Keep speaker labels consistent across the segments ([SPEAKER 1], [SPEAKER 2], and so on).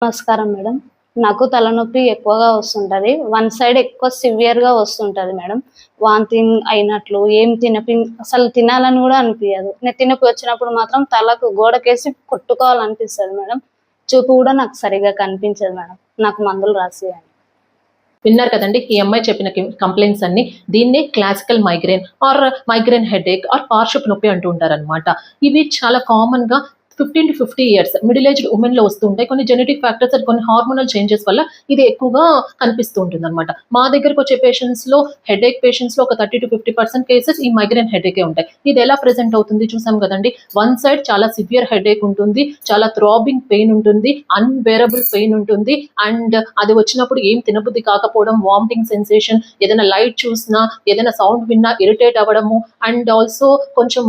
[SPEAKER 1] నమస్కారం మేడం. నాకు తలనొప్పి ఎక్కువగా వస్తుంటది. వన్ సైడ్ ఎక్కువ సివియర్‌గా వస్తుంటది మేడం. వామిటింగ్ అయినట్లు ఏం అసలు తినాలని గూడా అనిపియదు. నెత్తి నొప్పి వచ్చినప్పుడు మాత్రం తలకు గోడకేసి కొట్టుకోవాలనిపిస్తది మేడం. చూపు గూడా నాకు సరిగ్గా కనిపించదు మేడం. నాకు మందులు రాసియ్యండి.
[SPEAKER 2] విన్నారు కదండి ఈ అమ్మాయి చెప్పిన కంప్లైంట్స్ అన్ని. దీన్నే classical migraine or migraine headache or పార్శ్వపు నొప్పి అంటూ ఉంటారనమాట. ఇవి చాలా కామన్ గా 15 to 50 years middle aged women లో వస్తూ ఉంటాయి. కొన్ని జెనెటిక్ ఫ్యాక్టర్స్ అండ్ కొన్ని హార్మోనల్ చేంజెస్ వల్ల ఇది ఎక్కువగా కనిపిస్తూ ఉంటుంది అనమాట. మా దగ్గరకు వచ్చే పేషెంట్స్ లో హెడేక్ పేషెంట్స్ లో ఒక 30 to 50% కేసెస్ ఈ మైగ్రేన్ హెడేకే ఉంటాయి. ఇది ఎలా ప్రెసెంట్ అవుతుంది చూసాం కదండి. వన్ సైడ్ చాలా సివియర్ హెడేక్ ఉంటుంది, చాలా థ్రాబింగ్ పెయిన్ ఉంటుంది, అన్బేరబుల్ పెయిన్ ఉంటుంది. అండ్ అది వచ్చినప్పుడు ఏం తినబుద్ధి కాకపోవడం, వామిటింగ్ సెన్సేషన్, ఏదైనా లైట్ చూసినా, ఏదైనా సౌండ్ విన్నా ఇరిటేట్ అవ్వడము, అండ్ ఆల్సో కొంచెం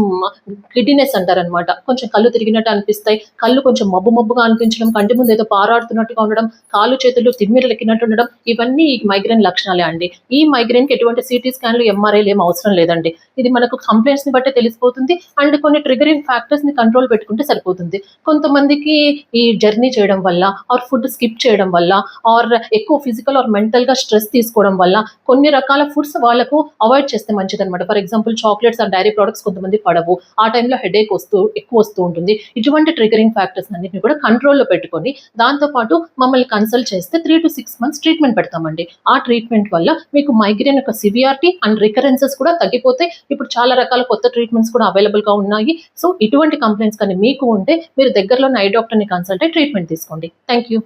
[SPEAKER 2] గిడ్డినెస్ అంటారనమాట. కొంచెం కళ్ళు తిరిగినట్టు అనిపిస్తాయి, కళ్ళు కొంచెం మబ్బుగా అనిపించడం, కంటి ముందు ఏదో పారాడుతున్నట్టుగా ఉండడం, కాళ్ళు చేతులు తిమ్మిరలెక్కినట్టు ఉండడం, ఇవన్నీ ఈ మైగ్రేన్ లక్షణాలే అండి. ఈ మైగ్రేన్ కి ఎటువంటి సిటీ స్కాన్లు, ఎంఆర్ఐలు ఏం అవసరం లేదండి. ఇది మనకు కంప్లైంట్స్ ని బట్టే తెలిసిపోతుంది. అండ్ కొన్ని ట్రిగరింగ్ ఫ్యాక్టర్స్ ని కంట్రోల్ పెట్టుకుంటే సరిపోతుంది. కొంతమందికి ఈ జర్నీ చేయడం వల్ల ఆర్ ఫుడ్ స్కిప్ చేయడం వల్ల ఆర్ ఎక్కువ ఫిజికల్ ఆర్ మెంటల్ గా స్ట్రెస్ తీసుకోవడం వల్ల కొన్ని రకాల ఫుడ్స్ వాళ్ళకు అవాయిడ్ చేస్తే మంచిది అనమాట. For example chocolates or dairy products కొంతమంది పడవు, ఆ టైంలో హెడేక్ ఎక్కువ వస్తూ ఉంటుంది. ఇటువంటి ట్రిగరింగ్ ఫ్యాక్టర్స్ అన్నింటిని కూడా కంట్రోల్లో పెట్టుకొని దాంతోపాటు మమ్మల్ని కన్సల్ట్ చేస్తే 3 to 6 months ట్రీట్మెంట్ పెడతామండి. ఆ ట్రీట్మెంట్ వల్ల మీకు మైగ్రేన్ యొక్క సివియారిటీ అండ్ రికరెన్సెస్ కూడా తగ్గిపోతాయి. ఇప్పుడు చాలా రకాల కొత్త ట్రీట్మెంట్స్ కూడా అవైలబుల్ గా ఉన్నాయి. సో ఇటువంటి కంప్లైంట్స్ కానీ మీకు ఉంటే మీరు దగ్గరలో ఐ డాక్టర్ ని కన్సల్ట్ అయ్యి ట్రీట్మెంట్ తీసుకోండి. Thank you.